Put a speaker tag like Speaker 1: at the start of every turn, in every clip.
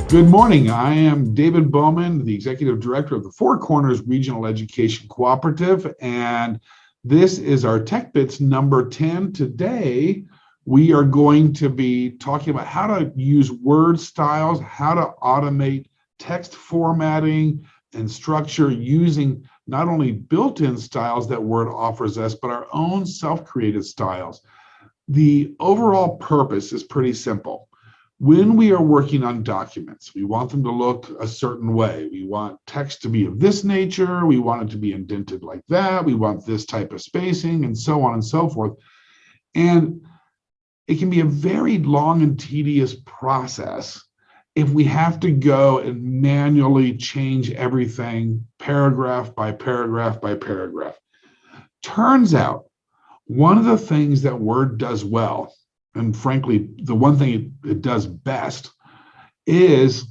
Speaker 1: Good morning. I am David Bowman, the Executive Director of the Four Corners Regional Education Cooperative, and this is our Tech Bits number 10. Today, we are going to be talking about how to use word styles, how to automate text formatting and structure using not only built-in styles that Word offers us, but our own self-created styles. The overall purpose is pretty simple. When we are working on documents, we want them to look a certain way. We want text to be of this nature. We want it to be indented like that. We want this type of spacing, and so on and so forth. And it can be a very long and tedious process if we have to go and manually change everything paragraph by paragraph by paragraph. Turns out, one of the things that Word does well, and frankly, the one thing it does best, is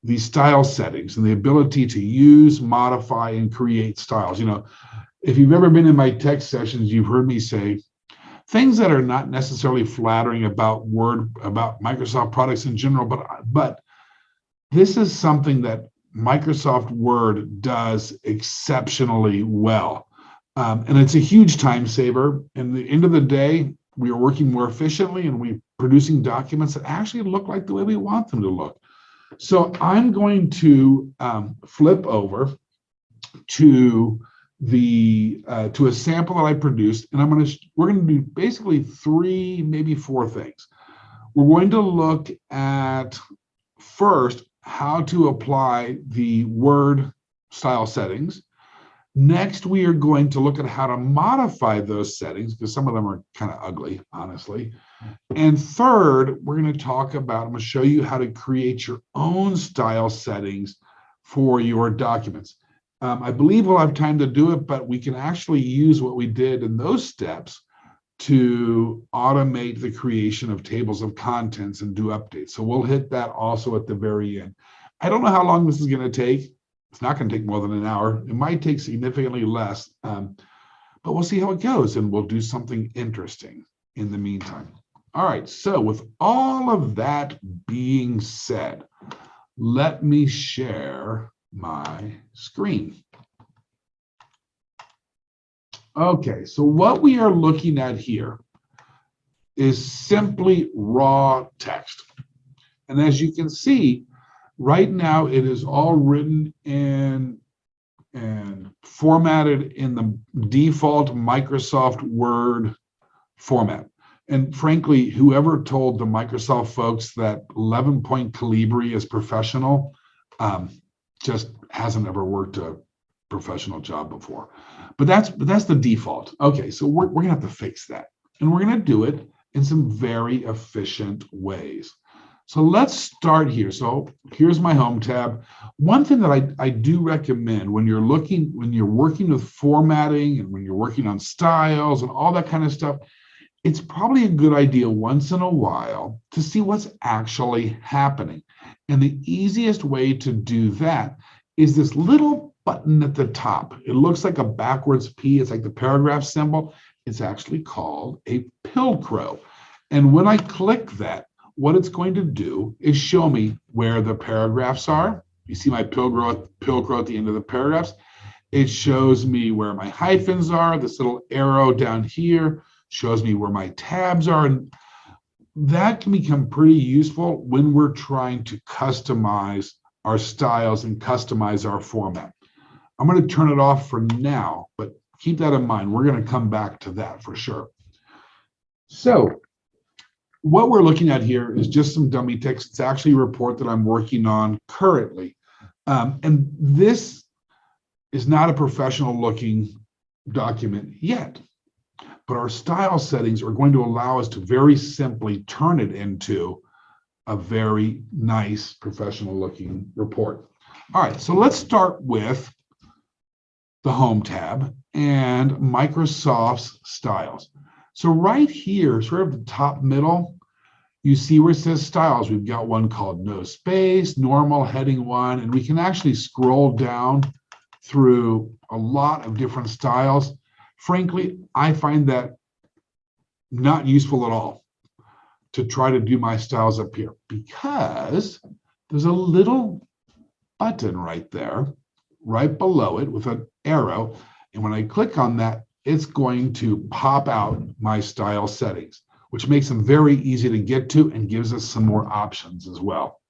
Speaker 1: the style settings and the ability to use, modify, and create styles. You know, if you've ever been in my tech sessions, you've heard me say things that are not necessarily flattering about Word, about Microsoft products in general, but this is something that Microsoft Word does exceptionally well. And it's a huge time saver. And at the end of the day, we are working more efficiently and we're producing documents that actually look like the way we want them to look. So I'm going to flip over to a sample that I produced, and we're going to do basically 3, maybe 4 things. We're going to look at first how to apply the Word style settings. Next, we are going to look at how to modify those settings, because some of them are kind of ugly, honestly. And third, we're going to talk about, I'm going to show you how to create your own style settings for your documents. I believe we'll have time to do it, but we can actually use what we did in those steps to automate the creation of tables of contents and do updates. So we'll hit that also at the very end. I don't know how long this is going to take. It's not going to take more than an hour. It might take significantly less, but we'll see how it goes, and we'll do something interesting in the meantime. All right, so with all of that being said, let me share my screen. Okay, so what we are looking at here is simply raw text. And as you can see, right now, it is all written in and formatted in the default Microsoft Word format. And frankly, whoever told the Microsoft folks that 11-point Calibri is professional just hasn't ever worked a professional job before. But that's the default. Okay, so we're going to have to fix that. And we're going to do it in some very efficient ways. So let's start here. So here's my home tab. One thing that I do recommend when you're working with formatting and when you're working on styles and all that kind of stuff, it's probably a good idea once in a while to see what's actually happening. And the easiest way to do that is this little button at the top. It looks like a backwards P. It's like the paragraph symbol. It's actually called a pilcrow. And when I click that, what it's going to do is show me where the paragraphs are. You see my pilcrow at the end of the paragraphs. It shows me where my hyphens are. This little arrow down here shows me where my tabs are. And that can become pretty useful when we're trying to customize our styles and customize our format. I'm going to turn it off for now, but keep that in mind. We're going to come back to that for sure. So what we're looking at here is just some dummy text. It's actually a report that I'm working on currently. And this is not a professional looking document yet, but our style settings are going to allow us to very simply turn it into a very nice professional looking report. All right, so let's start with the Home tab and Microsoft's styles. So right here, sort of the top middle, you see where it says styles. We've got one called no space, normal, heading 1, and we can actually scroll down through a lot of different styles. Frankly, I find that not useful at all to try to do my styles up here, because there's a little button right there, right below it with an arrow. And when I click on that, it's going to pop out my style settings, which makes them very easy to get to and gives us some more options as well.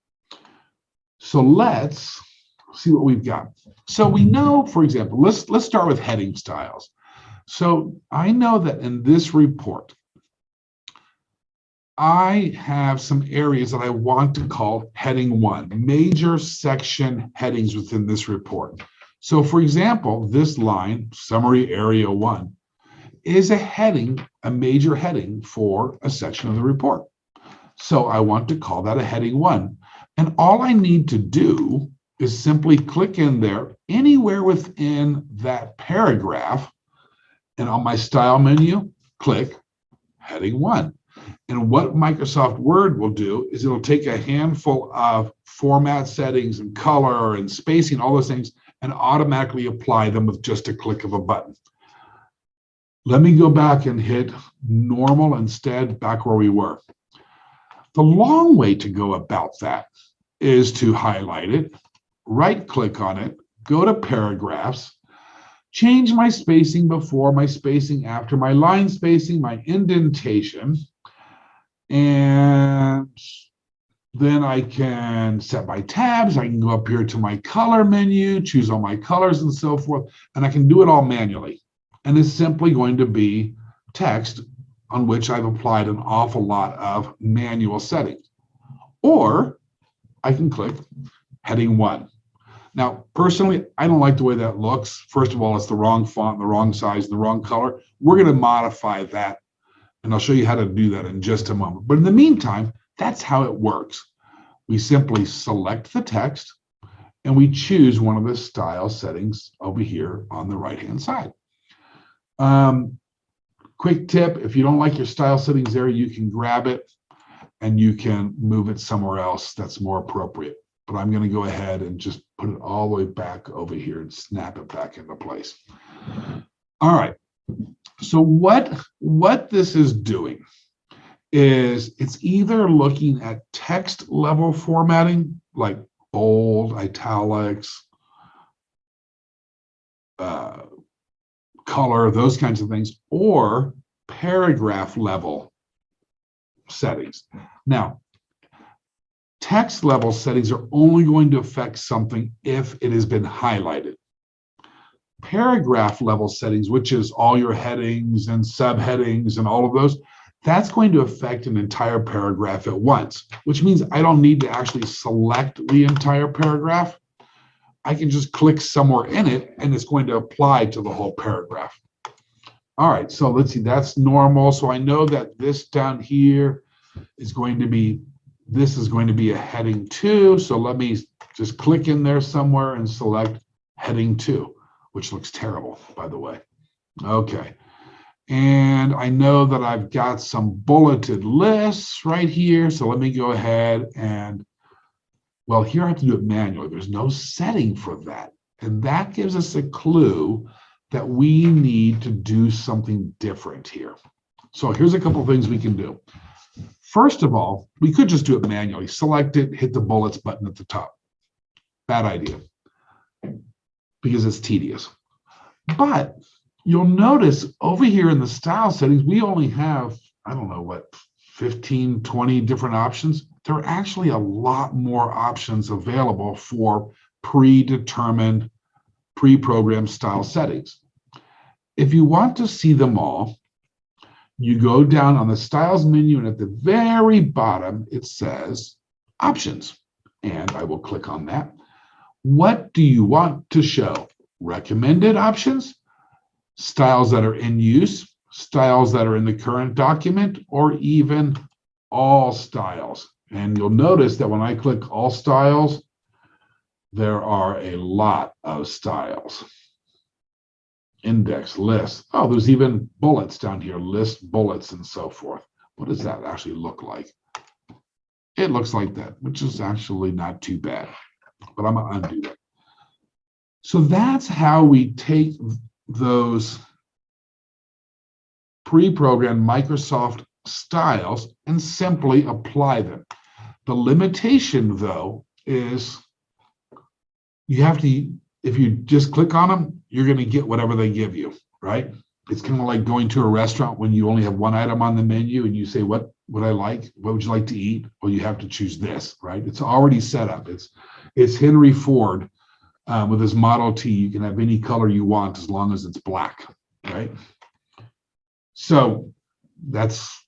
Speaker 1: So let's see what we've got. So we know, for example, let's start with heading styles. So I know that in this report, I have some areas that I want to call heading 1, major section headings within this report. So for example, this line, summary area 1, is a heading, a major heading for a section of the report. So I want to call that a heading 1. And all I need to do is simply click in there anywhere within that paragraph, and on my style menu, click heading 1. And what Microsoft Word will do is it'll take a handful of format settings and color and spacing, all those things, and automatically apply them with just a click of a button. Let me go back and hit normal instead, back where we were. The long way to go about that is to highlight it, right-click on it, go to paragraphs, change my spacing before, my spacing after, my line spacing, my indentation, and then I can set my tabs. I can go up here to my color menu, choose all my colors and so forth, and I can do it all manually. And it's simply going to be text on which I've applied an awful lot of manual settings. Or I can click heading 1. Now, personally, I don't like the way that looks. First of all, it's the wrong font, the wrong size, the wrong color. We're going to modify that, and I'll show you how to do that in just a moment. But in the meantime, that's how it works. We simply select the text, and we choose one of the style settings over here on the right-hand side. Quick tip, if you don't like your style settings there, you can grab it and you can move it somewhere else that's more appropriate. But I'm going to go ahead and just put it all the way back over here and snap it back into place. All right. So what this is doing is it's either looking at text level formatting, like bold, italics, color, those kinds of things, or paragraph level settings. Now, text level settings are only going to affect something if it has been highlighted. Paragraph level settings, which is all your headings and subheadings and all of those, that's going to affect an entire paragraph at once, which means I don't need to actually select the entire paragraph. I can just click somewhere in it and it's going to apply to the whole paragraph. All right, so let's see, that's normal. So I know that this down here is going to be, this is going to be a heading 2. So let me just click in there somewhere and select heading 2, which looks terrible, by the way. Okay. And I know that I've got some bulleted lists right here. So let me go ahead and, well, here I have to do it manually. There's no setting for that. And that gives us a clue that we need to do something different here. So here's a couple of things we can do. First of all, we could just do it manually. Select it, hit the bullets button at the top. Bad idea, because it's tedious. But you'll notice over here in the style settings, we only have, I don't know what, 15, 20 different options. There are actually a lot more options available for predetermined, pre-programmed style settings. If you want to see them all, you go down on the styles menu, and at the very bottom, it says options. And I will click on that. What do you want to show? Recommended options, styles that are in use, styles that are in the current document, or even all styles. And you'll notice that when I click all styles, there are a lot of styles. Index, list. Oh, there's even bullets down here, list, bullets, and so forth. What does that actually look like? It looks like that, which is actually not too bad. But I'm going to undo that. So that's how we take those pre-programmed Microsoft styles and simply apply them. The limitation, though, is you have to, if you just click on them, you're going to get whatever they give you, right? It's kind of like going to a restaurant when you only have one item on the menu and you say, what would I like? What would you like to eat? Well, you have to choose this, right? It's already set up. It's Henry Ford with his Model T. You can have any color you want as long as it's black, right? So that's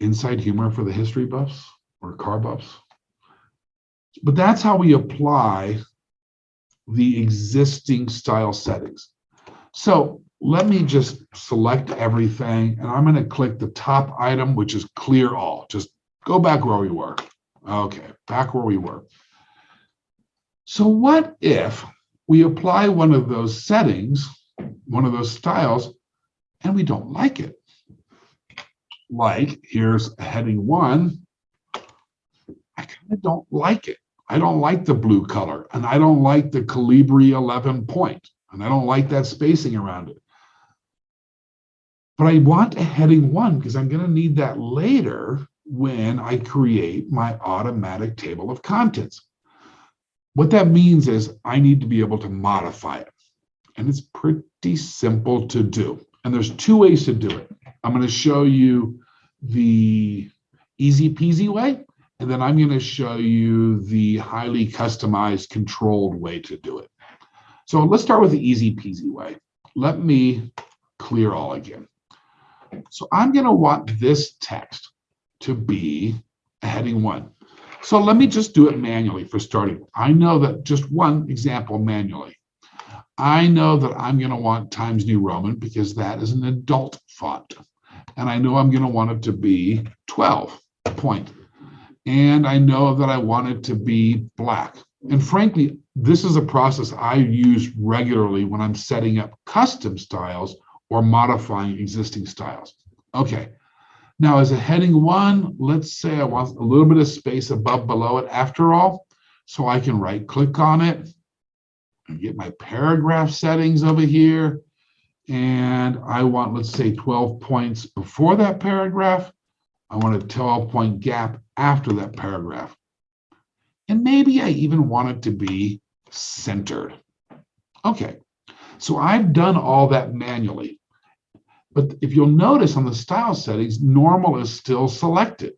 Speaker 1: inside humor for the history buffs or car buffs. But that's how we apply the existing style settings. So let me just select everything, and I'm going to click the top item, which is clear all. Just go back where we were. Okay, back where we were. So what if we apply one of those settings, one of those styles, and we don't like it? Like, here's heading 1. I kind of don't like it. I don't like the blue color, and I don't like the Calibri 11 point, and I don't like that spacing around it. But I want a heading 1 because I'm going to need that later when I create my automatic table of contents. What that means is I need to be able to modify it. And it's pretty simple to do. And there's 2 ways to do it. I'm going to show you the easy peasy way, and then I'm going to show you the highly customized, controlled way to do it. So let's start with the easy peasy way. Let me clear all again. So I'm going to want this text to be a heading 1. So let me just do it manually for starting. I know that just one example manually. I know that I'm going to want Times New Roman because that is an adult font. And I know I'm going to want it to be 12 point. And I know that I want it to be black. And frankly, this is a process I use regularly when I'm setting up custom styles or modifying existing styles. Okay, now as a heading 1, let's say I want a little bit of space above below it after all, so I can right click on it and get my paragraph settings over here. And I want, let's say 12 points before that paragraph. I want a 12-point gap after that paragraph. And maybe I even want it to be centered. Okay, so I've done all that manually. But if you'll notice on the style settings, normal is still selected.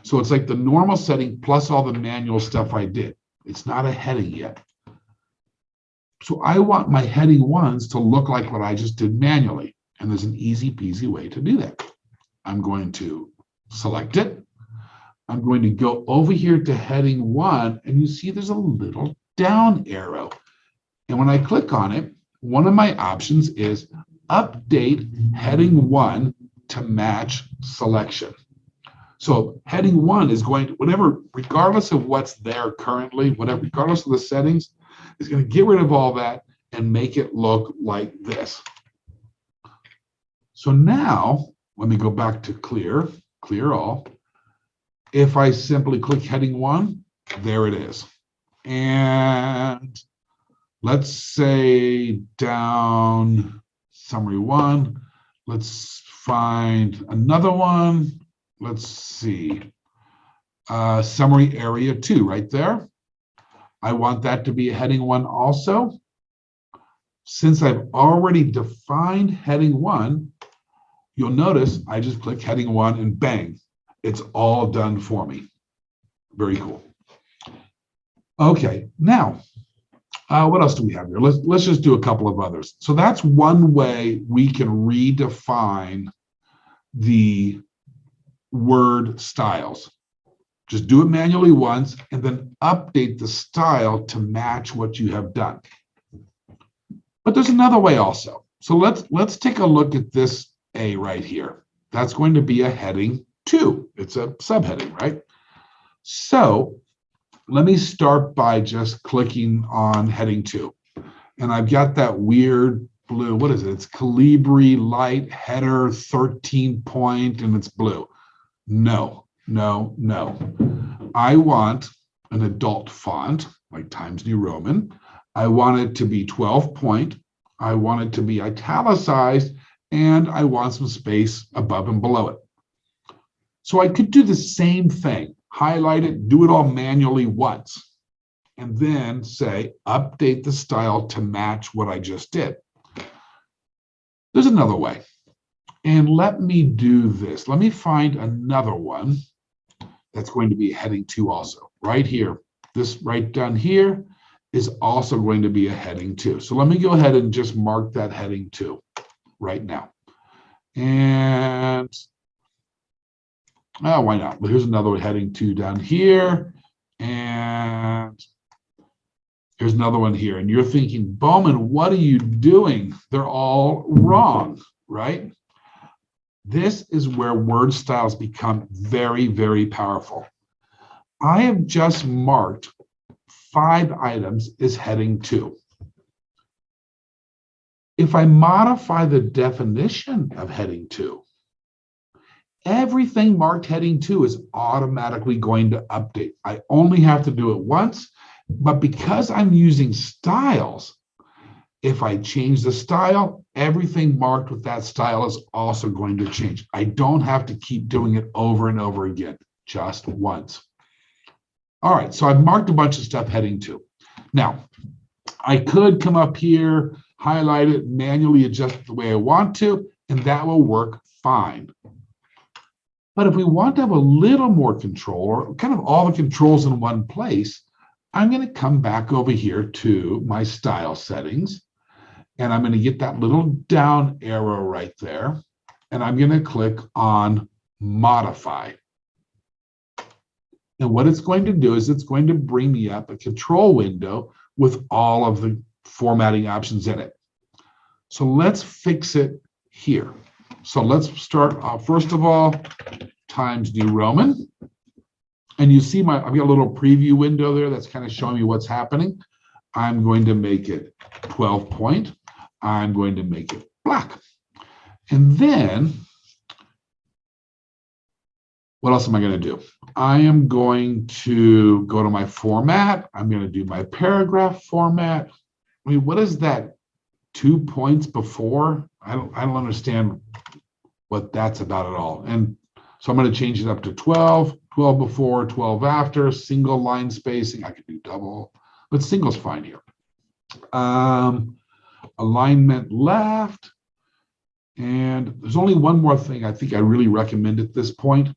Speaker 1: So it's like the normal setting plus all the manual stuff I did. It's not a heading yet. So I want my heading 1s to look like what I just did manually. And there's an easy peasy way to do that. I'm going to select it. I'm going to go over here to heading 1, and you see there's a little down arrow. And when I click on it, one of my options is update heading 1 to match selection. So heading 1 is going to, whatever, regardless of what's there currently, whatever, regardless of the settings, is going to get rid of all that and make it look like this. So now, let me go back to clear all. If I simply click heading 1, there it is. And let's say down summary 1, let's find another one. Let's see, summary area 2 right there. I want that to be a heading 1 also. Since I've already defined heading 1, you'll notice I just click heading 1 and bang, it's all done for me. Very cool. Okay, now, what else do we have here? Let's just do a couple of others. So that's one way we can redefine the word styles. Just do it manually once and then update the style to match what you have done. But there's another way also. So let's take a look at this A right here. That's going to be a heading 2. It's a subheading, right? So let me start by just clicking on heading 2. And I've got that weird blue, what is it? It's Calibri light header 13 point and it's blue. No. I want an adult font like Times New Roman. I want it to be 12 point. I want it to be italicized, and I want some space above and below it. So I could do the same thing, highlight it, do it all manually once. and then say, update the style to match what I just did. There's another way. And let me do this. Let me find another one that's going to be heading 2 also. Right here. This right down here is also going to be a heading 2. So let me go ahead and just mark that heading 2 right now. And why not? Well, here's another heading 2 down here. And here's another one here. And you're thinking, Bowman, what are you doing? They're all wrong, right? This is where word styles become very, very powerful. I have just marked 5 items as heading 2. If I modify the definition of heading 2, everything marked heading 2 is automatically going to update. I only have to do it once, but because I'm using styles, if I change the style, everything marked with that style is also going to change. I don't have to keep doing it over and over again, just once. All right, so I've marked a bunch of stuff heading 2. Now, I could come up here, highlight it, manually adjust it the way I want to, and that will work fine. But if we want to have a little more control, or kind of all the controls in one place, I'm going to come back over here to my style settings, and I'm going to get that little down arrow right there, and I'm going to click on Modify. And what it's going to do is it's going to bring me up a control window with all of the formatting options in it. So let's fix it here. So let's start first of all, Times New Roman. And you see I've got a little preview window there that's kind of showing me what's happening. I'm going to make it 12 point. I'm going to make it black. And then, what else am I going to do? I am going to go to my format. I'm going to do my paragraph format. I mean, what is that? 2 points before? I don't understand what that's about at all. And so I'm going to change it up to 12, 12 before, 12 after, single line spacing. I could do double, but single's fine here. Alignment left. And there's only one more thing I think I really recommend at this point.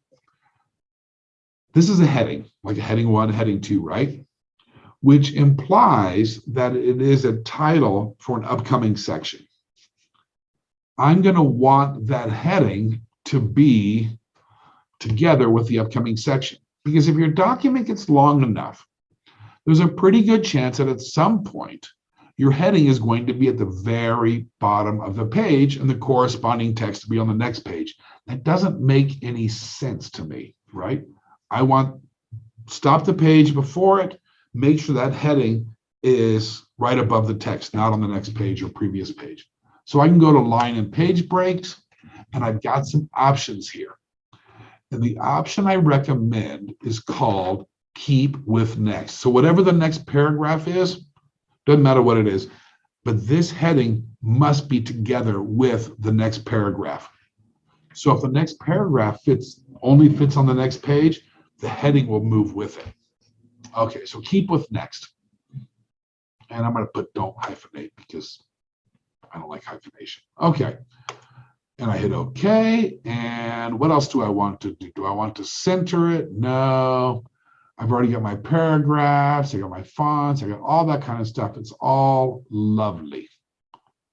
Speaker 1: This is a heading, like a heading 1, heading 2, right? Which implies that it is a title for an upcoming section. I'm going to want that heading to be together with the upcoming section. Because if your document gets long enough, there's a pretty good chance that at some point, your heading is going to be at the very bottom of the page and the corresponding text to be on the next page. That doesn't make any sense to me, right? I want stop the page before it, make sure that heading is right above the text, not on the next page or previous page. So I can go to line and page breaks, and I've got some options here. And the option I recommend is called Keep with Next. So whatever the next paragraph is, doesn't matter what it is, but this heading must be together with the next paragraph. So if the next paragraph only fits on the next page, the heading will move with it. Okay, so keep with next. And I'm going to put don't hyphenate because I don't like hyphenation. Okay. And I hit OK. And what else do I want to do? Do I want to center it? No. I've already got my paragraphs. I got my fonts. I got all that kind of stuff. It's all lovely.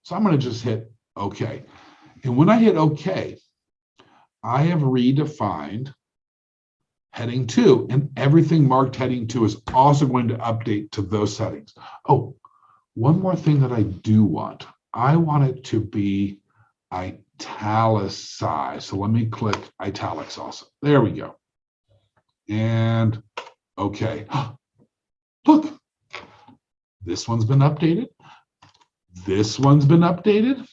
Speaker 1: So I'm going to just hit OK. And when I hit OK, I have redefined heading 2, and everything marked heading 2 is also going to update to those settings. Oh, one more thing that I do want. I want it to be italicized. So let me click italics also. There we go. And okay. Look, this one's been updated. This one's been updated.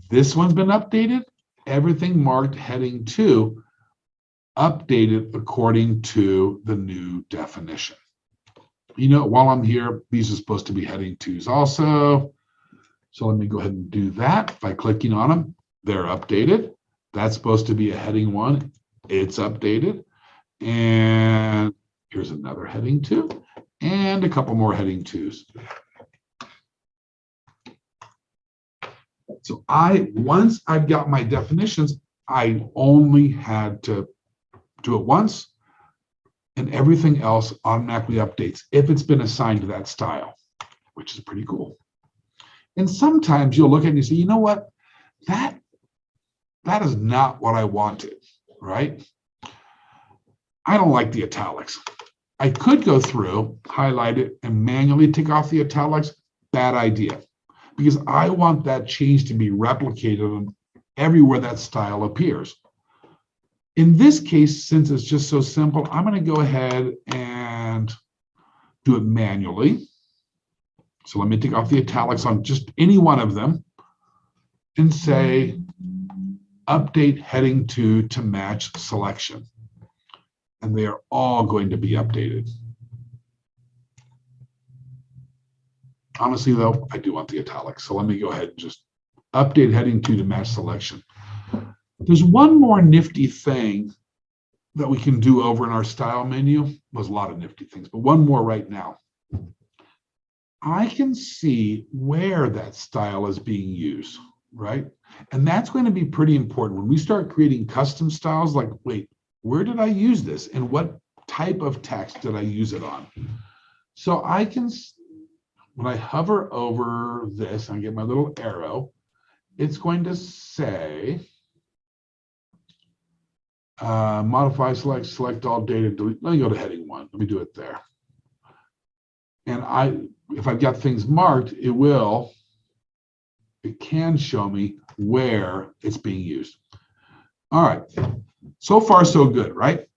Speaker 1: This one's been updated. Everything marked heading 2 updated according to the new definition. You know, while I'm here, these are supposed to be heading 2s also. So let me go ahead and do that. By clicking on them, they're updated. That's supposed to be a heading 1. It's updated. And Here's another heading 2 and a couple more heading 2s. So once I've got my definitions, I only had to do it once, and everything else automatically updates if it's been assigned to that style, which is pretty cool. And sometimes you'll look at it and you say, you know what, that is not what I wanted, right? I don't like the italics. I could go through, highlight it, and manually take off the italics. Bad idea, because I want that change to be replicated everywhere that style appears. In this case, since it's just so simple, I'm going to go ahead and do it manually. So let me take off the italics on just any one of them and say, update heading 2 to match selection. And they are all going to be updated. Honestly, though, I do want the italics. So let me go ahead and just update heading 2 to match selection. There's one more nifty thing that we can do over in our style menu. There's a lot of nifty things, but one more right now. I can see where that style is being used, right? And that's going to be pretty important. When we start creating custom styles, like, wait, where did I use this? And what type of text did I use it on? So I can, when I hover over this and I get my little arrow, it's going to say, modify, select all data, delete. Let me go to heading 1. Let me do it there. And if I've got things marked, it can show me where it's being used. All right, so far so good, right?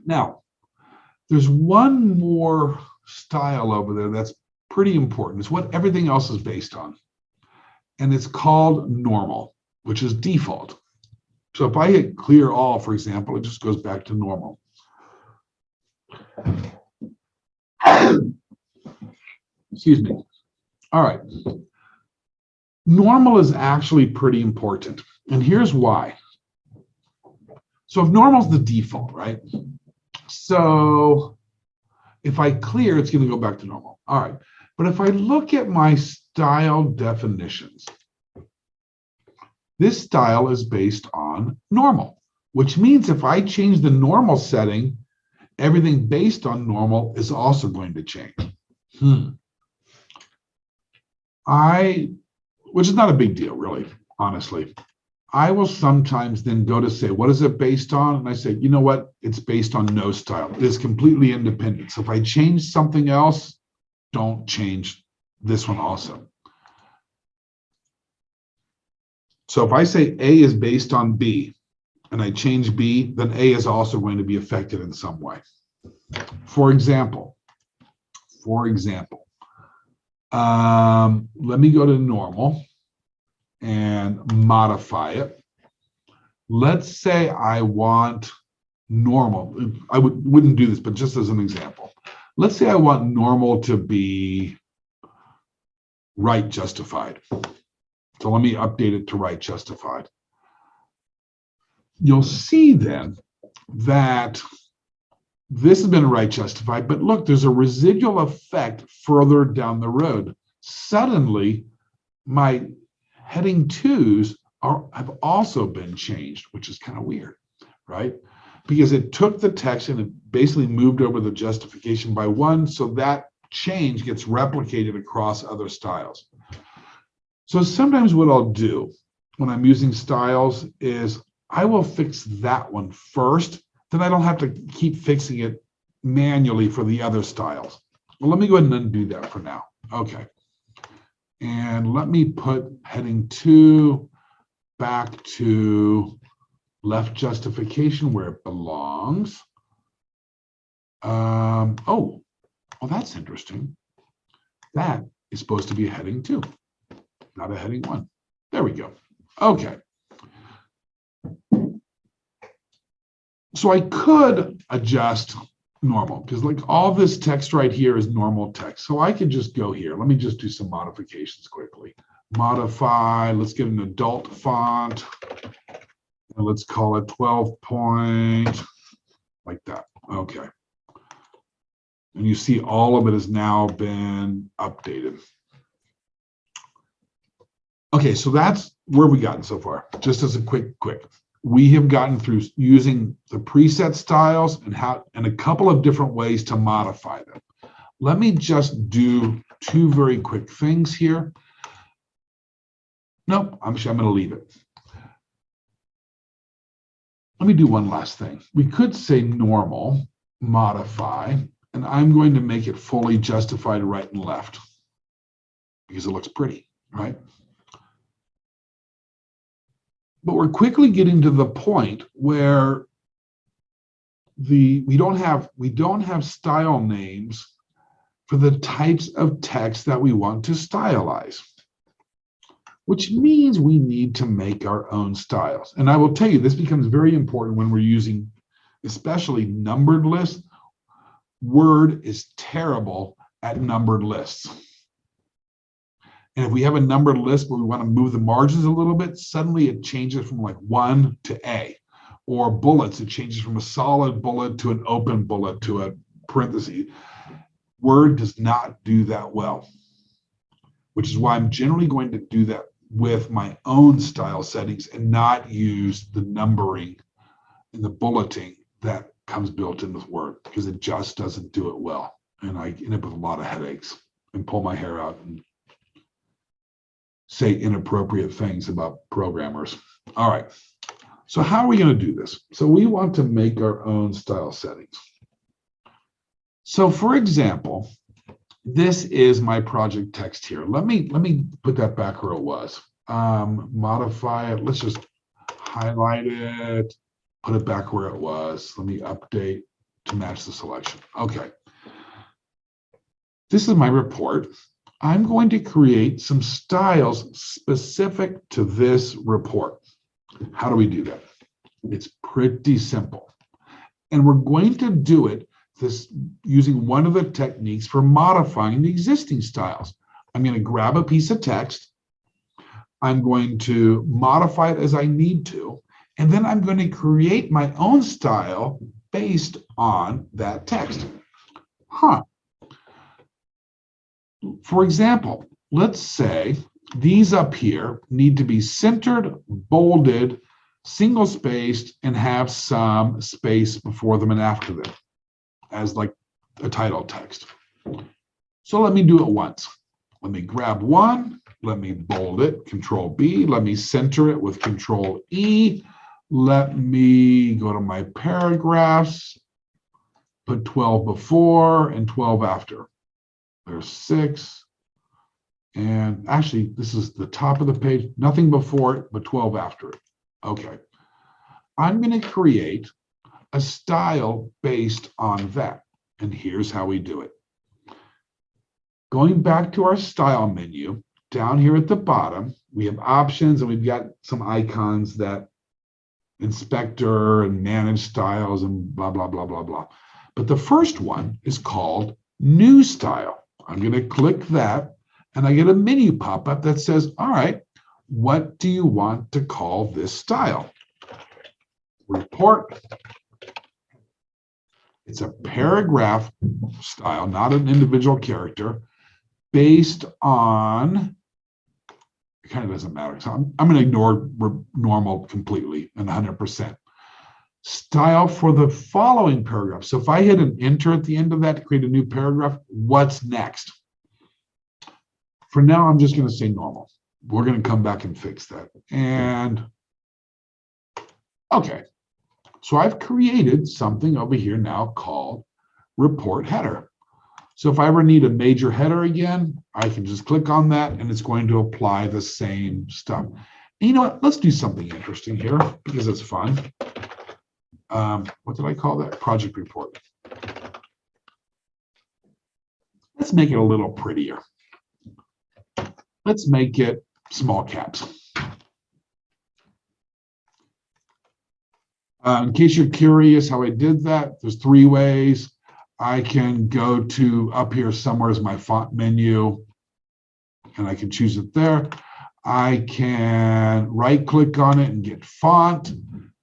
Speaker 1: Now, there's one more style over there that's pretty important. It's what everything else is based on. And it's called normal, which is default. So if I hit clear all, for example, it just goes back to normal. Excuse me. All right. Normal is actually pretty important. And here's why. So if normal is the default, right? So if I clear, it's going to go back to normal. All right. But if I look at my style definitions, this style is based on normal, which means if I change the normal setting, everything based on normal is also going to change. Which is not a big deal, really, honestly. I will sometimes then go to say, what is it based on? And I say, you know what? It's based on no style. It is completely independent. So if I change something else, don't change this one also. So if I say A is based on B and I change B, then A is also going to be affected in some way. For example, let me go to normal and modify it. Let's say I want normal. I wouldn't do this, but just as an example. Let's say I want normal to be right justified. So let me update it to right justified. You'll see then that this has been right justified, but look, there's a residual effect further down the road. Suddenly, my heading 2s have also been changed, which is kind of weird, right? Because it took the text and it basically moved over the justification by 1, so that change gets replicated across other styles. So sometimes what I'll do when I'm using styles is I will fix that one first, then I don't have to keep fixing it manually for the other styles. Well, let me go ahead and undo that for now. Okay. And let me put heading 2 back to left justification where it belongs. Oh, well, that's interesting. That is supposed to be a heading 2, not a heading 1. There we go. Okay. So I could adjust normal because like all this text right here is normal text. So I could just go here. Let me just do some modifications quickly. Modify, let's get an adult font. And let's call it 12 point, like that. Okay. And you see all of it has now been updated. Okay, so that's where we've gotten so far. Just as a quick, we have gotten through using the preset styles and a couple of different ways to modify them. Let me just do two very quick things here. Nope, I'm going to leave it. Let me do one last thing. We could say normal, modify, and I'm going to make it fully justified right and left because it looks pretty, right? But we're quickly getting to the point where we don't have style names for the types of text that we want to stylize, which means we need to make our own styles. And I will tell you, this becomes very important when we're using especially numbered lists. Word is terrible at numbered lists. And if we have a numbered list, but we want to move the margins a little bit, suddenly it changes from like 1 to A. Or bullets, it changes from a solid bullet to an open bullet to a parenthesis. Word does not do that well, which is why I'm generally going to do that with my own style settings and not use the numbering and the bulleting that comes built in with Word, because it just doesn't do it well. And I end up with a lot of headaches and pull my hair out and say inappropriate things about programmers. All right, so how are we going to do this? So we want to make our own style settings. So for example, this is my project text here. Let me put that back where it was. Modify it. Let's just highlight it, put it back where it was. Let me update to match the selection. Okay. This is my report. I'm going to create some styles specific to this report. How do we do that? It's pretty simple. And we're going to do it using one of the techniques for modifying the existing styles. I'm going to grab a piece of text. I'm going to modify it as I need to. And then I'm going to create my own style based on that text. For example, let's say these up here need to be centered, bolded, single-spaced, and have some space before them and after them as like a title text. So let me do it once. Let me grab one, let me bold it, Control B, let me center it with Control E, let me go to my paragraphs, put 12 before and 12 after. There's 6. And actually, this is the top of the page, nothing before it, but 12 after it. Okay. I'm going to create a style based on that. And here's how we do it. Going back to our style menu, down here at the bottom, we have options and we've got some icons that inspector and manage styles and blah, blah, blah, blah, blah. But the first one is called New Style. I'm going to click that, and I get a menu pop up that says, all right, what do you want to call this style? Report. It's a paragraph style, not an individual character, based on, it kind of doesn't matter. So I'm going to ignore normal completely and 100%. Style for the following paragraph. So if I hit an enter at the end of that to create a new paragraph, what's next? For now, I'm just going to say normal. We're going to come back and fix that. And okay, so I've created something over here now called report header. So if I ever need a major header again, I can just click on that and it's going to apply the same stuff. And you know what? Let's do something interesting here because it's fun. What did I call that? Project report. Let's make it a little prettier. Let's make it small caps. In case you're curious how I did that, there's 3 ways. I can go to up here somewhere is my font menu, and I can choose it there. I can right-click on it and get font,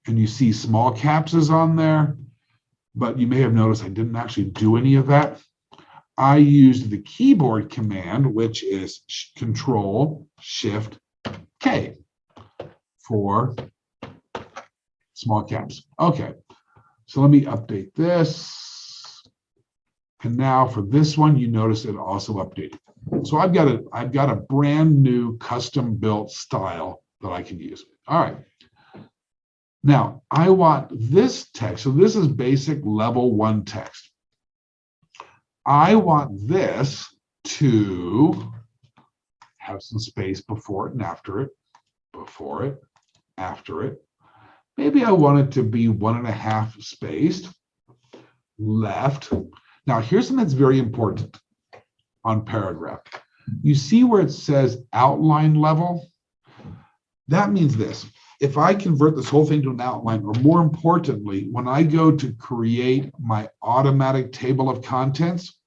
Speaker 1: and you see small caps is on there, but you may have noticed I didn't actually do any of that. I used the keyboard command, which is Control Shift K for small caps. Okay, so let me update this. And now for this one, you notice it also updated. So I've got a brand new custom built style that I can use. All right. Now I want this text. So this is basic level 1 text. I want this to have some space before it and after it, before it, after it. Maybe I want it to be 1.5 spaced, left. Now here's something that's very important on paragraph. You see where it says outline level? That means this. If I convert this whole thing to an outline, or more importantly, when I go to create my automatic table of contents,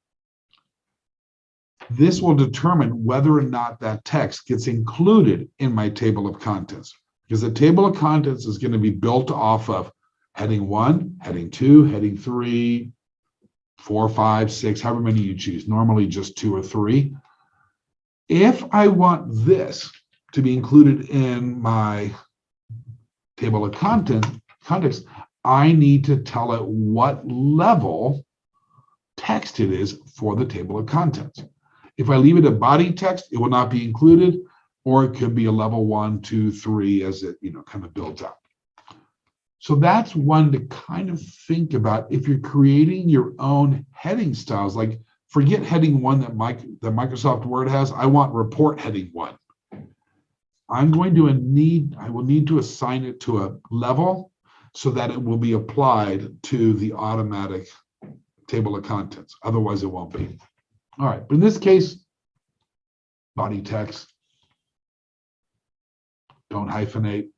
Speaker 1: this will determine whether or not that text gets included in my table of contents. Because the table of contents is going to be built off of heading 1, heading 2, heading 3, 4, 5, 6, however many you choose, normally just 2 or 3. If I want this to be included in my table of context, I need to tell it what level text it is for the table of contents. If I leave it a body text, it will not be included, or it could be a level 1, 2, 3 as it kind of builds up. So that's one to kind of think about if you're creating your own heading styles. Like forget heading 1 that Microsoft Word has. I want report heading 1. I will need to assign it to a level so that it will be applied to the automatic table of contents. Otherwise, it won't be. All right, but in this case, body text, don't hyphenate.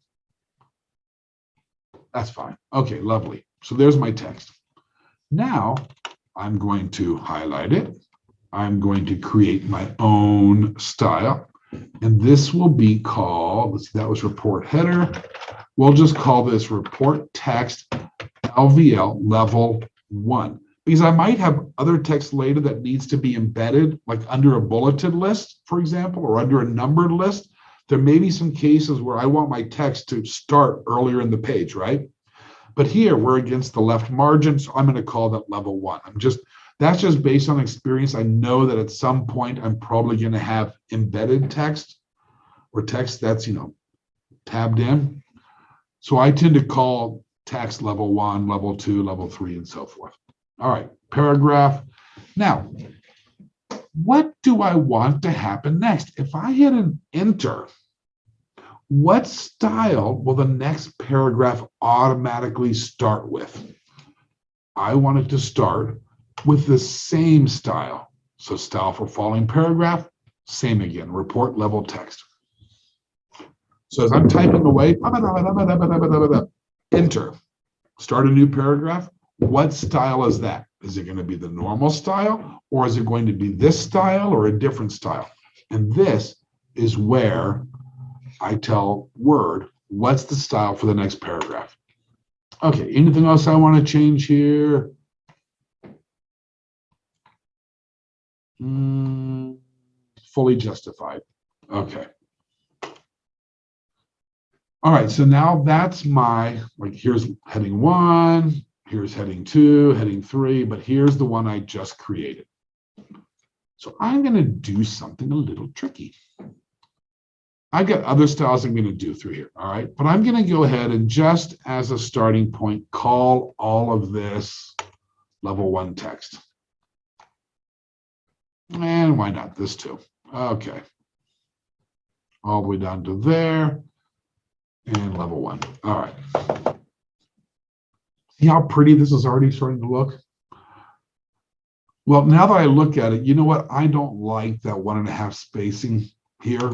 Speaker 1: That's fine. Okay, lovely. So there's my text. Now I'm going to highlight it. I'm going to create my own style. And this will be called, let's see, that was report header. We'll just call this report text LVL level 1. Because I might have other text later that needs to be embedded, like under a bulleted list, for example, or under a numbered list. There may be some cases where I want my text to start earlier in the page, right? But here we're against the left margin, so I'm going to call that level 1. That's just based on experience. I know that at some point I'm probably going to have embedded text or text that's, tabbed in. So I tend to call text level 1, level 2, level 3, and so forth. All right, paragraph. Now, what do I want to happen next? If I hit an enter, what style will the next paragraph automatically start with? I want it to start with the same style. So style for following paragraph, same again, report level text. So as I'm typing away, enter, start a new paragraph. What style is that? Is it going to be the normal style, or is it going to be this style or a different style? And this is where I tell Word what's the style for the next paragraph. Okay, anything else I want to change here? Fully justified. Okay. All right, so now that's here's heading 1, here's heading 2, heading 3, but here's the one I just created. So I'm going to do something a little tricky. I've got other styles I'm going to do through here, all right? But I'm going to go ahead and just as a starting point, call all of this level 1 text. And why not this too? Okay. All the way down to there and level 1. All right. See how pretty this is already starting to look? Well, now that I look at it, you know what? I don't like that 1.5 spacing here.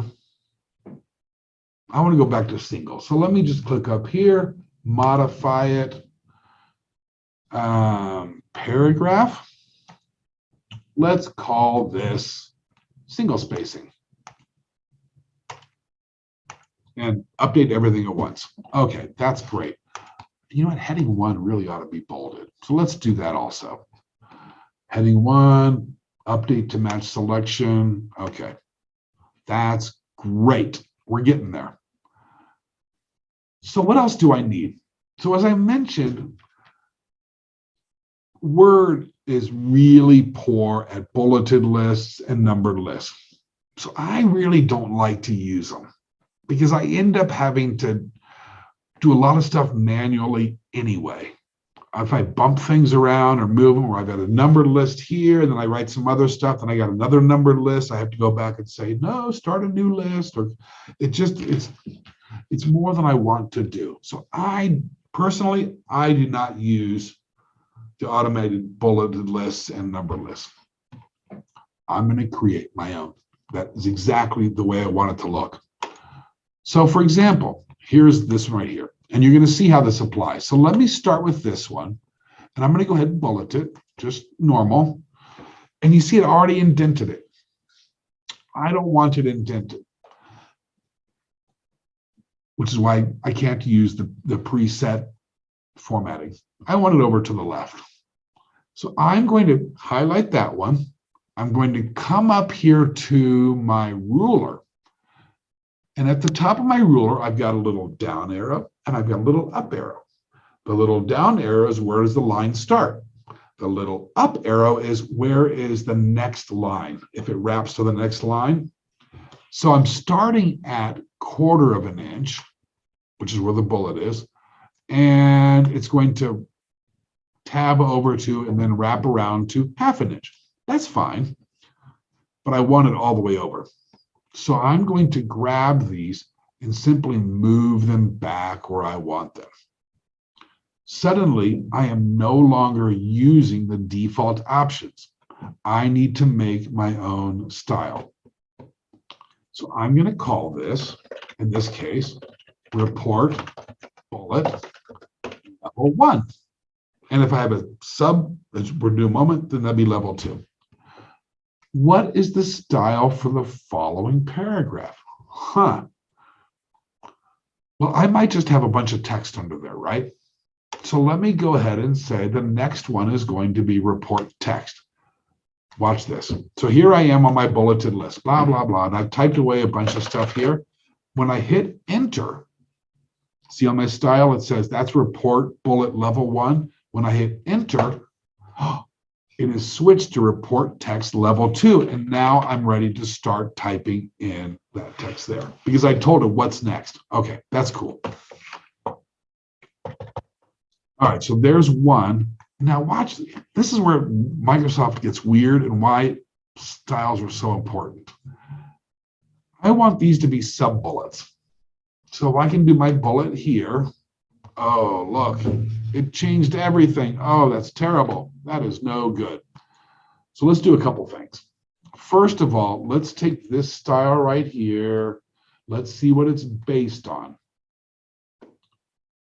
Speaker 1: I want to go back to single. So let me just click up here, modify it. Paragraph. Let's call this single spacing. And update everything at once. Okay, that's great. You know what? Heading 1 really ought to be bolded. So let's do that also. Heading 1, Update to match selection. Okay, that's great. We're getting there. So what else do I need? So as I mentioned, Word is really poor at bulleted lists and numbered lists. So I really don't like to use them because I end up having to do a lot of stuff manually anyway. If I bump things around or move them, or I've got a numbered list here, and then I write some other stuff, and I got another numbered list, I have to go back and say, no, start a new list, or it's more than I want to do. So I personally, I do not use the automated bulleted lists and number lists. I'm going to create my own. That is exactly the way I want it to look. So for example, here's this one right here, and you're going to see how this applies. So let me start with this one, and I'm going to go ahead and bullet it, just normal. And you see it already indented it. I don't want it indented, which is why I can't use the preset formatting. I want it over to the left. So I'm going to highlight that one. I'm going to come up here to my ruler. And at the top of my ruler, I've got a little down arrow and I've got a little up arrow. The little down arrow is where does the line start? The little up arrow is where is the next line, if it wraps to the next line. So I'm starting at 1/4 of an inch, which is where the bullet is, and it's going to tab over to and then wrap around to 1/2 an inch. That's fine, but I want it all the way over. So I'm going to grab these and simply move them back where I want them. Suddenly, I am no longer using the default options. I need to make my own style. So I'm going to call this, in this case, report bullet level 1. And if I have a sub, as we're doing a moment, then that'd be level 2. What is the style for the following paragraph? Well, I might just have a bunch of text under there, right? So let me go ahead and say the next one is going to be report text. Watch this. So here I am on my bulleted list, blah, blah, blah. And I've typed away a bunch of stuff here. When I hit enter, see on my style, it says that's report bullet level 1. When I hit enter, it is switched to report text level 2. And now I'm ready to start typing in that text there because I told it what's next. Okay, that's cool. All right, so there's one. Now watch, this is where Microsoft gets weird and why styles are so important. I want these to be sub-bullets. So if I can do my bullet here, oh, look, it changed everything. Oh, that's terrible. That is no good. So let's do a couple things. First of all, let's take this style right here. Let's see what it's based on.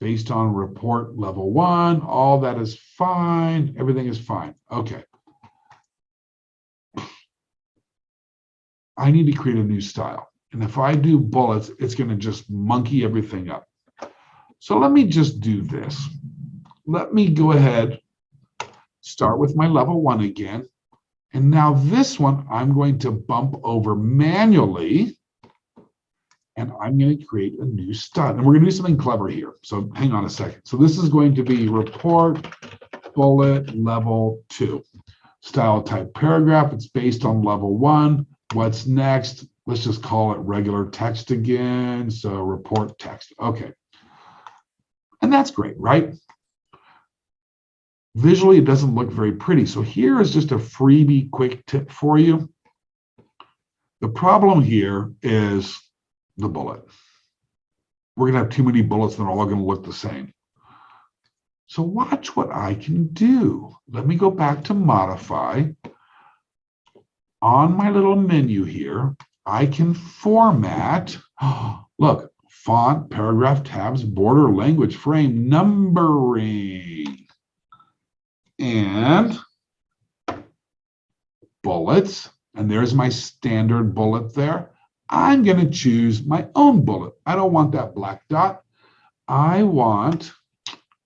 Speaker 1: Based on report level 1, all that is fine. Everything is fine. Okay. I need to create a new style. And if I do bullets, it's going to just monkey everything up. So let me just do this. Let me go ahead, start with my level 1 again. And now this one, I'm going to bump over manually. And I'm going to create a new style. And we're going to do something clever here. So hang on a second. So this is going to be report bullet level 2. Style type paragraph. It's based on level 1. What's next? Let's just call it regular text again. So report text. Okay. And that's great, right? Visually, it doesn't look very pretty. So here is just a freebie quick tip for you. The problem here is the bullet. We're going to have too many bullets that are all going to look the same. So watch what I can do. Let me go back to modify. On my little menu here, I can format. Look, font, paragraph, tabs, border, language, frame, numbering, and bullets. And there's my standard bullet there. I'm going to choose my own bullet. I don't want that black dot. I want,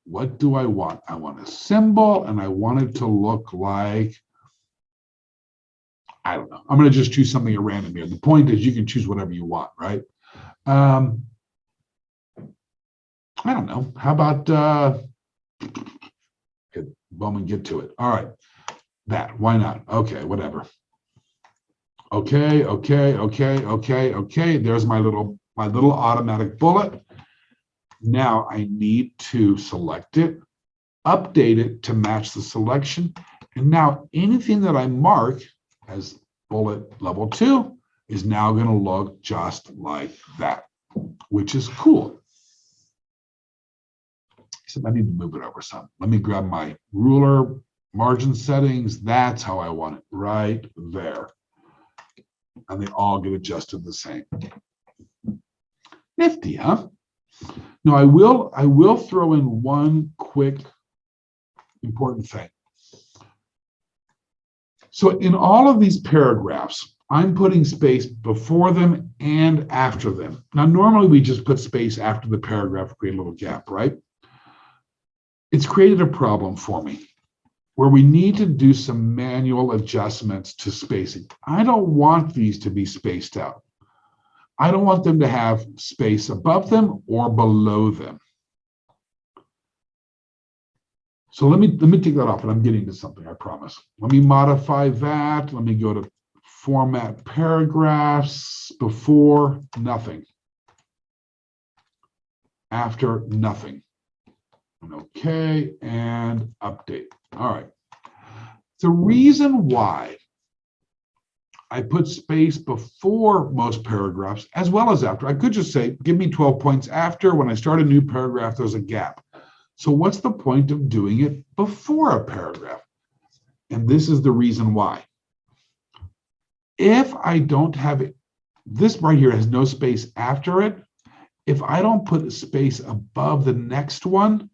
Speaker 1: what do I want? I want a symbol, and I want it to look like I don't know. I'm going to just choose something at random here. The point is you can choose whatever you want, right? I don't know. How about Bowman, get to it. All right. That. Why not? Okay, whatever. Okay. There's my little automatic bullet. Now I need to select it, update it to match the selection. And now anything that I mark as bullet level 2 is now going to look just like that, which is cool. Except I need to move it over some. Let me grab my ruler, margin settings. That's how I want it, right there. And they all get adjusted the same. Nifty, huh? Now I will throw in one quick important thing. So in all of these paragraphs, I'm putting space before them and after them. Now, normally we just put space after the paragraph, create a little gap, right? It's created a problem for me where we need to do some manual adjustments to spacing. I don't want these to be spaced out. I don't want them to have space above them or below them. So let me take that off, and I'm getting to something, I promise. Let me modify that. Let me go to format paragraphs, before nothing, after nothing. Okay, and update. All right. The reason why I put space before most paragraphs as well as after, I could just say, give me 12 points after. When I start a new paragraph, there's a gap. So what's the point of doing it before a paragraph? And this is the reason why. If I don't have it, this right here has no space after it. If I don't put a space above the next one,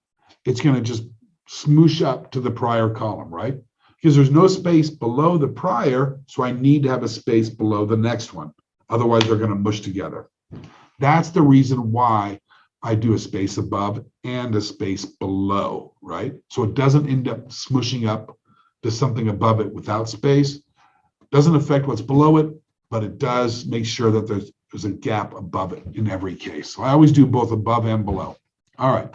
Speaker 1: it's going to just smoosh up to the prior column, right? Because there's no space below the prior, so I need to have a space below the next one. Otherwise, they're going to mush together. That's the reason why I do a space above and a space below, right? So it doesn't end up smushing up to something above it without space. Doesn't affect what's below it, but it does make sure that there's a gap above it in every case. So I always do both above and below. All right.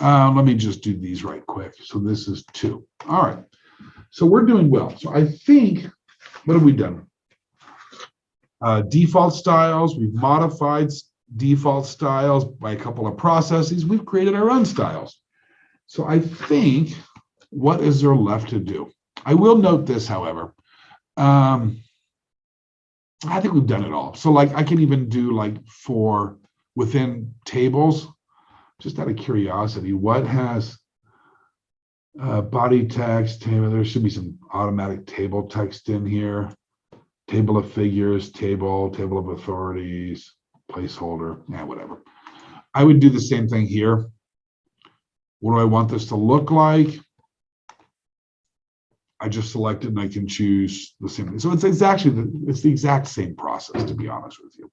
Speaker 1: Let me just do these right quick. So this is 2. All right. So we're doing well. So I think, what have we done? Default styles, we've modified default styles by a couple of processes. We've created our own styles. So I think, what is there left to do? I will note this, however. I think we've done it all. So like I can even do like for within tables, just out of curiosity, what has body text, table, there should be some automatic table text in here. Table of figures, table of authorities, placeholder, whatever. I would do the same thing here. What do I want this to look like? I just select it and I can choose the same thing. So it's the exact same process, to be honest with you.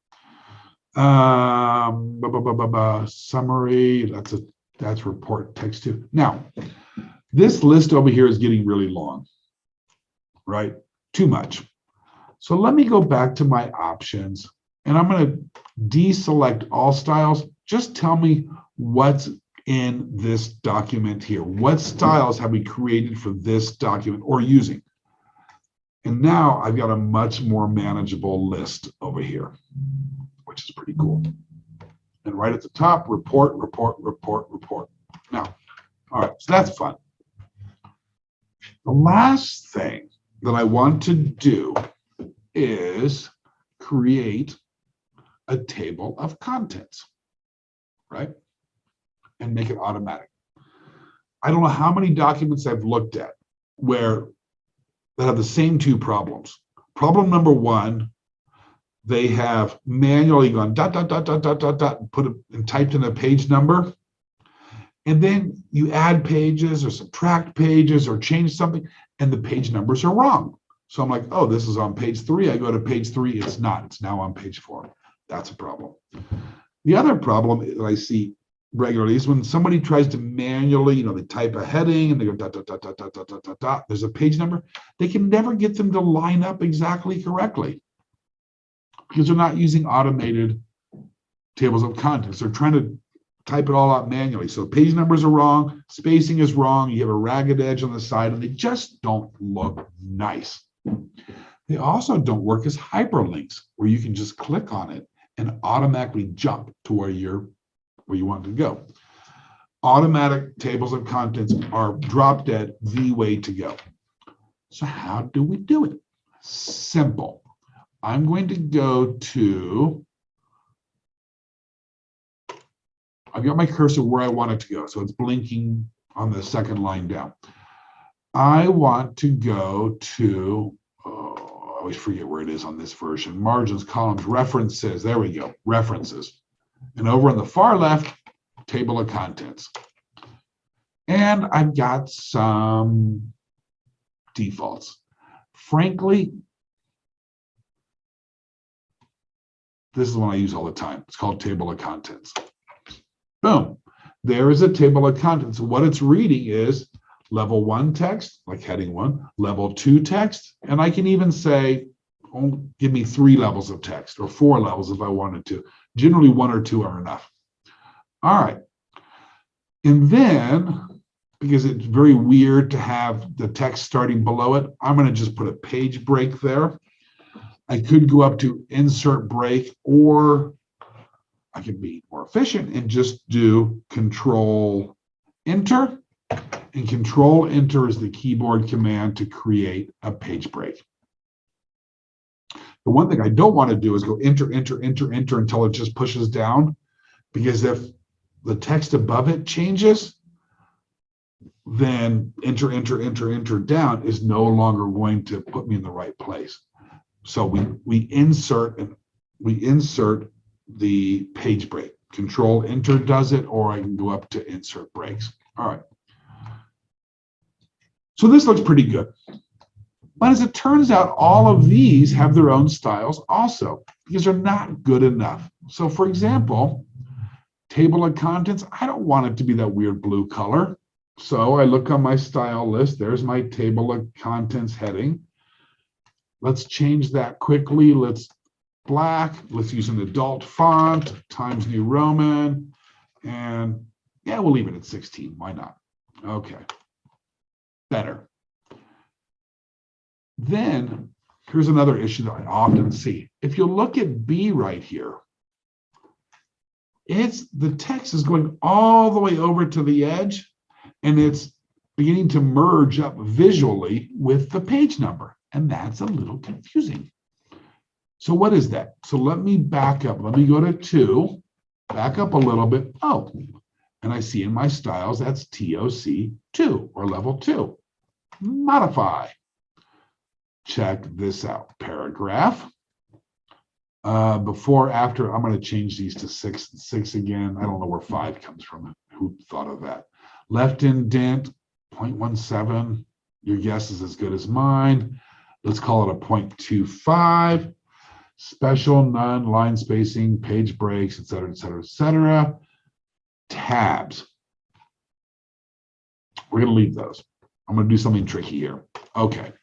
Speaker 1: Summary, that's report text 2. Now, this list over here is getting really long, right? Too much. So let me go back to my options and I'm going to deselect all styles. Just tell me what's in this document here. What styles have we created for this document or using? And now I've got a much more manageable list over here, which is pretty cool. And right at the top, report. Now, all right, so that's fun. The last thing that I want to do is create a table of contents, right? And make it automatic. I don't know how many documents I've looked at that have the same 2 problems. Problem number 1, they have manually gone ... put it and typed in a page number. And then you add pages or subtract pages or change something, and the page numbers are wrong. So I'm like, oh, this is on page 3. I go to page 3. It's not. It's now on page 4. That's a problem. The other problem that I see regularly is when somebody tries to manually, they type a heading and they go dot, dot, dot, dot, dot, dot, dot, dot, dot. There's a page number. They can never get them to line up exactly correctly because they're not using automated tables of contents. They're trying to type it all out manually. So page numbers are wrong, spacing is wrong, you have a ragged edge on the side, and they just don't look nice. They also don't work as hyperlinks where you can just click on it and automatically jump to where you want to go. Automatic tables of contents are drop dead the way to go. So how do we do it? Simple. I'm going to go to, I've got my cursor where I want it to go. So it's blinking on the second line down. I want to go to, I always forget where it is on this version. Margins, columns, references. There we go, references. And over on the far left, table of contents. And I've got some defaults. Frankly, this is one I use all the time. It's called table of contents. Boom. There is a table of contents. What it's reading is level 1 text, like heading 1, level 2 text, and I can even say, oh, give me 3 levels of text or 4 levels if I wanted to. Generally, 1 or 2 are enough. All right. And then, because it's very weird to have the text starting below it, I'm going to just put a page break there. I could go up to insert break, or I could be more efficient and just do Control Enter. And Control Enter is the keyboard command to create a page break. The one thing I don't want to do is go enter, enter, enter, enter until it just pushes down, because if the text above it changes, then enter, enter, enter, enter down is no longer going to put me in the right place. So we insert the page break. Control Enter does it, or I can go up to insert breaks. All right. So this looks pretty good. But as it turns out, all of these have their own styles also, because they're not good enough. So for example, table of contents, I don't want it to be that weird blue color. So I look on my style list. There's my table of contents heading. Let's change that quickly. Let's black. Let's use an adult font, Times New Roman. And yeah, we'll leave it at 16. Why not? Okay. Better. Then here's another issue that I often see. If you look at B right here, the text is going all the way over to the edge, and it's beginning to merge up visually with the page number. And that's a little confusing. So what is that? So let me back up. Let me go to 2, back up a little bit. Oh, and I see in my styles, that's TOC 2 or level 2. Modify. Check this out. Paragraph. Before, after, I'm going to change these to 6 and 6 again. I don't know where 5 comes from. Who thought of that? Left indent, 0.17. Your guess is as good as mine. Let's call it a 0.25. Special, none, line spacing, page breaks, et cetera, et cetera, et cetera. Tabs. We're going to leave those. I'm going to do something tricky here. Okay.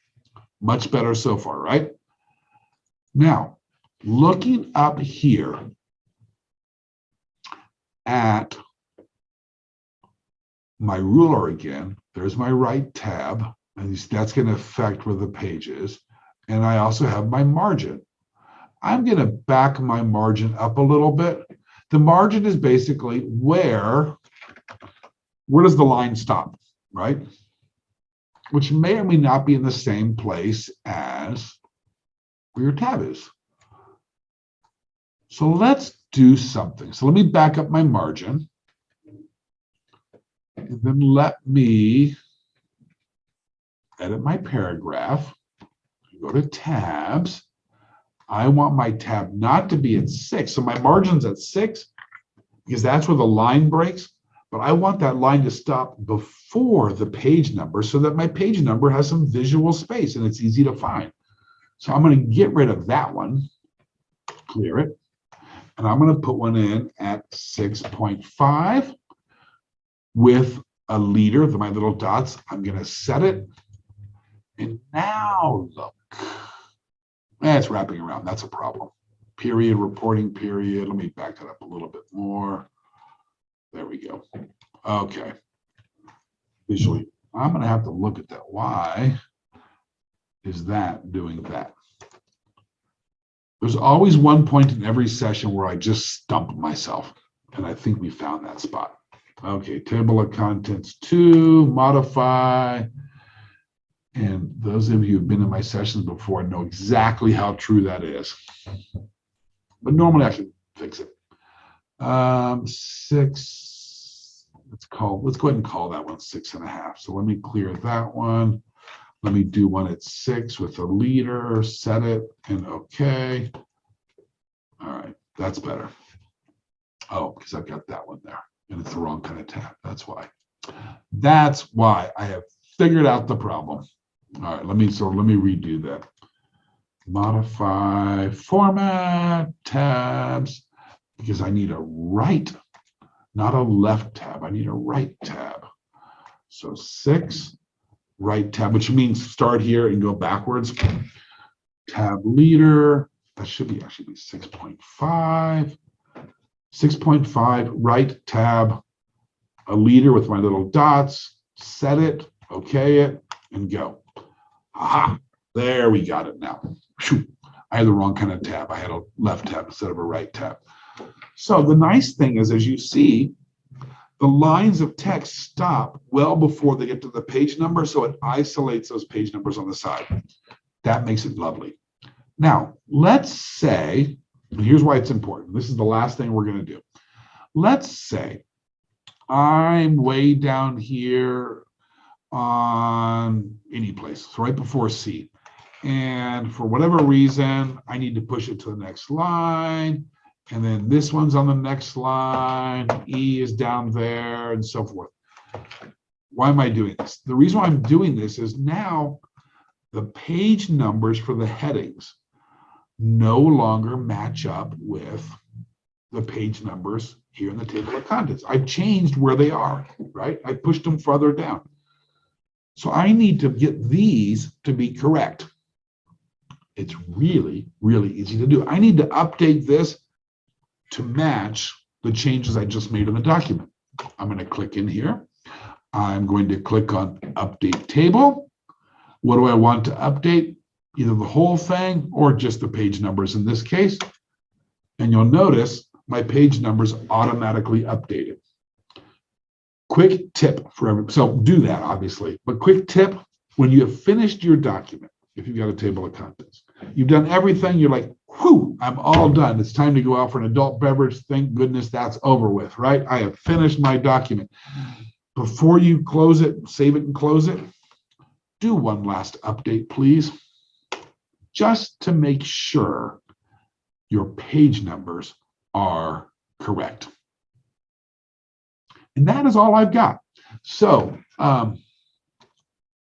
Speaker 1: Much better so far, right? Now, looking up here at my ruler again, there's my right tab, and that's going to affect where the page is. And I also have my margin. I'm going to back my margin up a little bit. The margin is basically where does the line stop, right? Which may or may not be in the same place as where your tab is. So let's do something. So let me back up my margin. And then let me edit my paragraph. Go to tabs. I want my tab not to be at 6. So my margin's at 6 because that's where the line breaks. But I want that line to stop before the page number so that my page number has some visual space and it's easy to find. So I'm going to get rid of that one, clear it. And I'm going to put one in at 6.5 with a leader, my little dots. I'm going to set it. And now look. It's wrapping around. That's a problem. Period, reporting period. Let me back that up a little bit more. There we go. Okay. Visually, I'm going to have to look at that. Why is that doing that? There's always one point in every session where I just stump myself. And I think we found that spot. Okay, table of contents 2, modify. And those of you who've been in my sessions before know exactly how true that is. But normally I should fix it. 6, let's go ahead and call that one 6.5. So let me clear that one. Let me do one at 6 with a leader, set it, and okay. All right, that's better. Oh, because I've got that one there, and it's the wrong kind of tab. That's why. That's why I have figured out the problem. All right, let me redo that. Modify format tabs, because I need a right, not a left tab. I need a right tab. So 6, right tab, which means start here and go backwards. Tab leader, that should be actually 6.5. 6.5, right tab, a leader with my little dots, set it, okay it, and go. Aha, there we got it now. Whew. I had the wrong kind of tab. I had a left tab instead of a right tab. So the nice thing is, as you see, the lines of text stop well before they get to the page number, so it isolates those page numbers on the side. That makes it lovely. Now, let's say, and here's why it's important. This is the last thing we're going to do. Let's say I'm way down here on any place, so right before C. And for whatever reason, I need to push it to the next line. And then this one's on the next line. E is down there and so forth. Why am I doing this? The reason why I'm doing this is now the page numbers for the headings no longer match up with the page numbers here in the table of contents. I've changed where they are, right? I pushed them farther down. So I need to get these to be correct. It's really, really easy to do. I need to update this to match the changes I just made in the document. I'm going to click in here. I'm going to click on Update Table. What do I want to update? Either the whole thing or just the page numbers in this case. And you'll notice my page numbers automatically updated. Quick tip for everyone. So do that, obviously. But quick tip, when you have finished your document, if you've got a table of contents, you've done everything, you're like, whew, I'm all done. It's time to go out for an adult beverage. Thank goodness that's over with, right? I have finished my document. Before you close it, save it and close it, do one last update, please, just to make sure your page numbers are correct. And that is all I've got. So I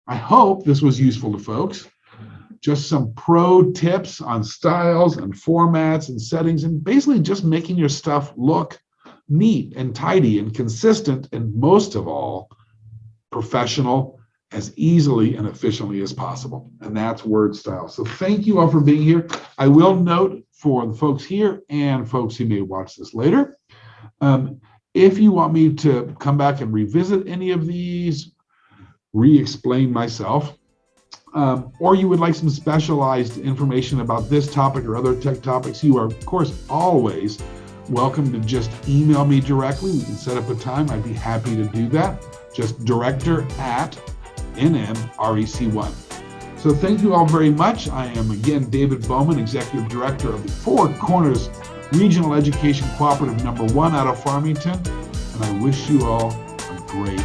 Speaker 1: hope this was useful to folks. Just some pro tips on styles and formats and settings, and basically just making your stuff look neat and tidy and consistent, and most of all, professional, as easily and efficiently as possible. And that's Word Style. So thank you all for being here. I will note for the folks here and folks who may watch this later, if you want me to come back and revisit any of these, re-explain myself, or you would like some specialized information about this topic or other tech topics, you are, of course, always welcome to just email me directly. We can set up a time. I'd be happy to do that. Just director@nmrec1. So thank you all very much. I am, again, David Bowman, Executive Director of the Four Corners Regional Education Cooperative #1 out of Farmington. And I wish you all a great